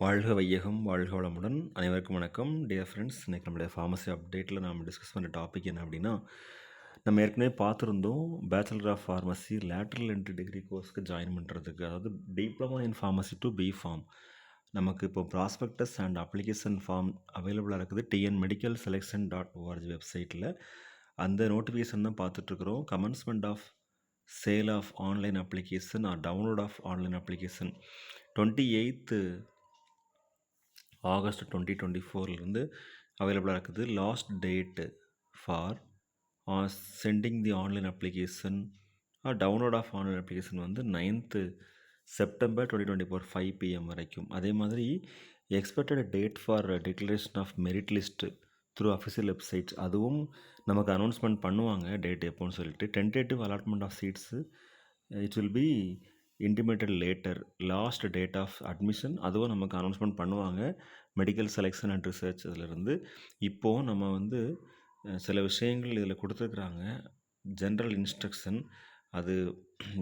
வாழ்க வையகம், வாழ்க வளமுடன். அனைவருக்கும் வணக்கம். டியர் ஃப்ரெண்ட்ஸ், இன்றைக்கி நம்மளுடைய ஃபார்மசி அப்டேட்டில் நாம் டிஸ்கஸ் பண்ணுற டாபிக் என்ன அப்படின்னா, நம்ம ஏற்கனவே பார்த்துருந்தோம் bachelor of pharmacy lateral entry degree கோர்ஸ்க்கு ஜாயின் பண்ணுறதுக்கு, அதாவது diploma in pharmacy to B pharm. நமக்கு இப்போ ப்ராஸ்பெக்டஸ் அண்ட் அப்ளிகேஷன் ஃபார்ம் அவைலபிளாக இருக்குது tnmedicalselection.org வெப்சைட்டில். அந்த நோட்டிஃபிகேஷன் தான் பார்த்துட்ருக்குறோம். Commencement of sale of online application or download of online application 28th August 2024 அவைலபிளாக இருக்குது. Last date for sending the online application download of online application 9th September 2024 5 PM வரைக்கும். அதே மாதிரி expected date for declaration of merit list through official websites, அதுவும் நமக்கு announcement பண்ணுவாங்க date எப்போன்னு சொல்லிட்டு. Tentative allotment of seats it will be intimated later. Last date of admission அதுவும் நமக்கு அனௌன்ஸ்மெண்ட் பண்ணுவாங்க மெடிக்கல் செலெக்ஷன் அண்ட் ரிசர்ச் இதிலிருந்து. இப்போது நம்ம சில விஷயங்கள் இதில் கொடுத்துருக்குறாங்க, ஜென்ரல் இன்ஸ்ட்ரக்ஷன். அது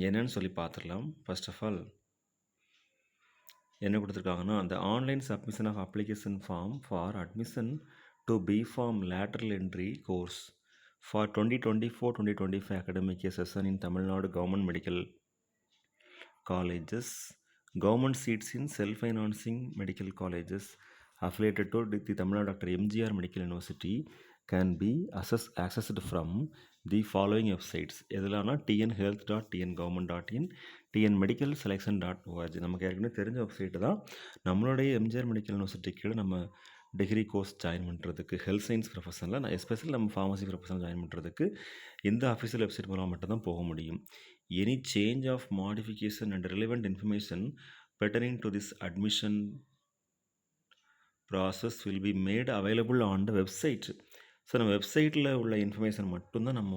என்னன்னு சொல்லி பார்த்துடலாம். ஃபர்ஸ்ட் ஆஃப் ஆல் என்ன கொடுத்துருக்காங்கன்னா, அந்த online submission of application form for admission to B pharm lateral entry course for 2024-2025 academic year session in Tamil Nadu Government Medical Colleges, government seats in self-financing medical colleges affiliated to the Tamil Nadu Dr. MGR Medical University can be accessed from the following websites. எதுலானா tnhealth.tngovernment.in, tnmedicalselection.org. நமக்கு ஏற்கனவே தெரிஞ்ச website தான். நம்மளுடைய MGR medical university கீழே நம்ம degree course join பண்ணுறதுக்கு, health science ப்ரொஃபஷனில் especially நம்ம ஃபார்மசி ப்ரொஃபஷனில் ஜாயின் பண்ணுறதுக்கு இந்த அஃபிஷியல் வெப்சைட் மூலம் மட்டும்தான் போக முடியும். Any change of modification and relevant information pertaining to this admission process will be made available on the website. So நம்ம வெப்சைட்டில் உள்ள இன்ஃபர்மேஷன் மட்டும்தான் நம்ம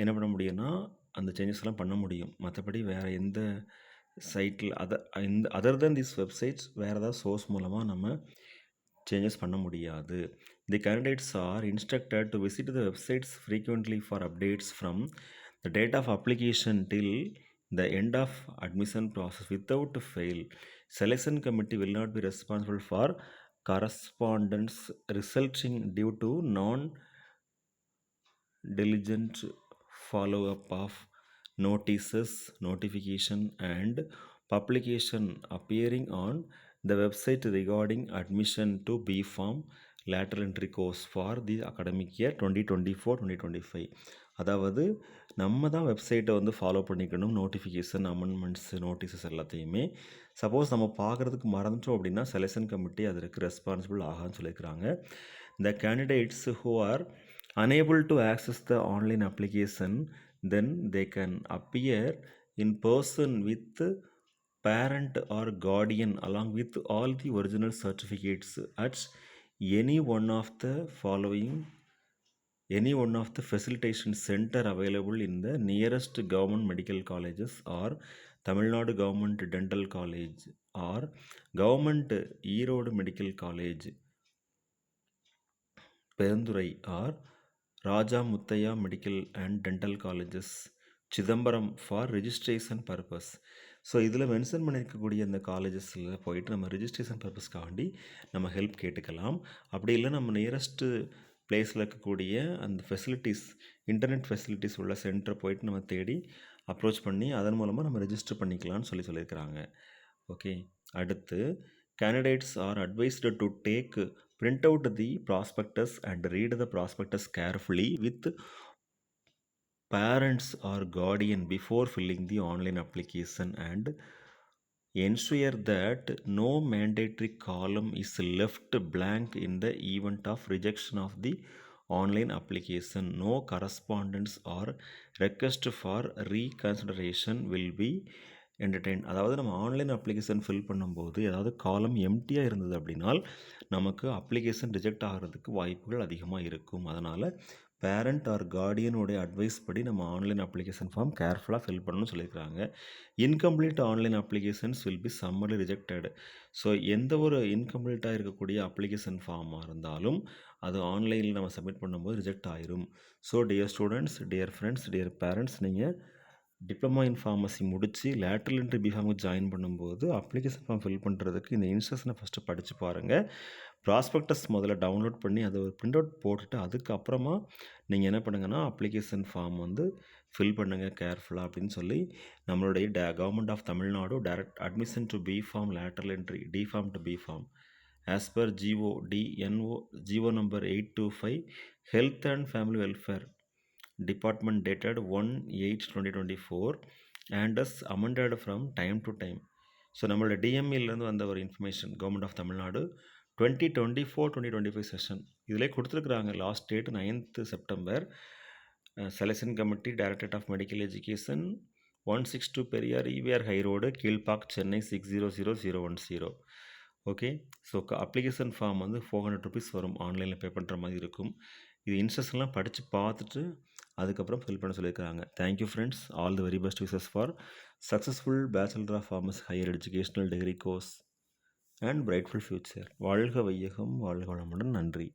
என்ன பண்ண முடியும்னா அந்த சேஞ்சஸ்லாம் பண்ண முடியும். மற்றபடி வேறு எந்த சைட்டில் அதர் தென் திஸ் வெப்சைட்ஸ் வேறு ஏதாவது சோர்ஸ் மூலமாக நம்ம சேஞ்சஸ் பண்ண முடியாது. The candidates are instructed to visit the websites frequently for updates from the date of application till the end of admission process without fail. Selection committee will not be responsible for correspondence resulting due to non-diligent follow-up of notices, notification and publication appearing on the website regarding admission to B Farm lateral entry course for the academic year 2024-2025. அதாவது நம்ம தான் வெப்சைட்டை follow பண்ணிக்கணும். Notification, அமெண்ட்மெண்ட்ஸு, notices எல்லாத்தையுமே suppose நம்ம பார்க்குறதுக்கு மறந்துட்டோம் அப்படின்னா செலெக்ஷன் கமிட்டி அதற்கு ரெஸ்பான்சிபிள் ஆகான்னு சொல்லியிருக்கிறாங்க. The candidates who are unable to access the online application, then they can appear in person with parent or guardian along with all the original certificates at any one of the facilitation center available in the nearest government medical colleges or Tamil Nadu Government Dental College or Government Erode Medical College, Perundurai or Raja Muttaya Medical and Dental Colleges, Chidambaram for registration purpose. So இதில் mention பண்ணியிருக்கக்கூடிய அந்த காலேஜஸில் போயிட்டு நம்ம registration பர்பஸ்க்காண்டி நம்ம help கேட்டுக்கலாம். அப்படி இல்லை நம்ம நியரஸ்ட்டு பிளேஸில் இருக்கக்கூடிய அந்த ஃபெசிலிட்டிஸ், இன்டர்நெட் ஃபெசிலிட்டிஸ் உள்ள சென்டரை போயிட்டு நம்ம தேடி அப்ரோச் பண்ணி அதன் மூலமாக நம்ம ரெஜிஸ்டர் பண்ணிக்கலாம்னு சொல்லியிருக்கிறாங்க. ஓகே, அடுத்து candidates are advised to take print out the prospectus and read the prospectus carefully with parents or guardian before filling the online application and ensure that no mandatory column is left blank in the event of rejection of the online application. No correspondence or request for reconsideration will be entertained. அதாவது நம்ம online application fill பண்ணும்போது ஏதாவது காலம் எம்டியாக இருந்தது அப்படின்னால் நமக்கு application reject ஆகிறதுக்கு வாய்ப்புகள் அதிகமாக இருக்கும். அதனால் பேரண்ட் ஆர் கார்டியனுடைய அட்வைஸ் படி நம்ம ஆன்லைன் அப்ளிகேஷன் ஃபார்ம் கேர்ஃபுல்லாக ஃபில் பண்ணணும்னு சொல்லியிருக்காங்க. Incomplete online applications will be summarily rejected. So எந்த ஒரு இன்கம்ப்ளீட்டாக இருக்கக்கூடிய அப்ளிகேஷன் ஃபார்மாக இருந்தாலும் அது ஆன்லைனில் நம்ம சப்மிட் பண்ணும்போது ரிஜெக்ட் ஆயிரும். So dear students, dear friends, dear parents, நீங்கள் டிப்ளமோ இன் ஃபார்மசி முடித்து லேட்ரல் என்ட்ரி பிஃபார்முக்கு ஜாயின் பண்ணும்போது அப்ளிகேஷன் ஃபார்ம் ஃபில் பண்ணுறதுக்கு இந்த இன்ஸ்ட்ரக்ஷனை ஃபஸ்ட்டு படித்து பாருங்கள். ப்ராஸ்பெக்டஸ் முதல்ல டவுன்லோட் பண்ணி அதை ஒரு பிரிண்ட் அவுட் போட்டுட்டு அதுக்கப்புறமா நீங்கள் என்ன பண்ணுங்கன்னா அப்ளிகேஷன் ஃபார்ம் வந்து ஃபில் பண்ணுங்கள் கேர்ஃபுல்லாக அப்படின்னு சொல்லி நம்மளுடைய government of Tamil Nadu direct admission to B pharm lateral entry D pharm to B pharm as per GO number 825 health and family welfare department dated 1/8/2024 and as amended from time to time. So நம்மளோட டிஎம்இலேருந்து வந்த ஒரு information government of Tamil Nadu 2024-2025 session இதிலே கொடுத்துருக்குறாங்க. Last date 9th September. Selection committee directorate of medical education 162 Periyar EVR high road Kilpauk Chennai 600010. Okay. So application form வந்து 400 rupees வரும். ஆன்லைனில் பே பண்ணுற மாதிரி இருக்கும். இது இன்ஸ்ட்ரக்ஷன்லாம் படித்து பார்த்துட்டு அதுக்கப்புறம் ஃபில் பண்ண சொல்லியிருக்காங்க. Thank you friends. All the very best wishes for successful bachelor of pharmacy higher educational degree course and brightful future. வாழ்க வையகம், வாழ்க வளமுடன். நன்றி.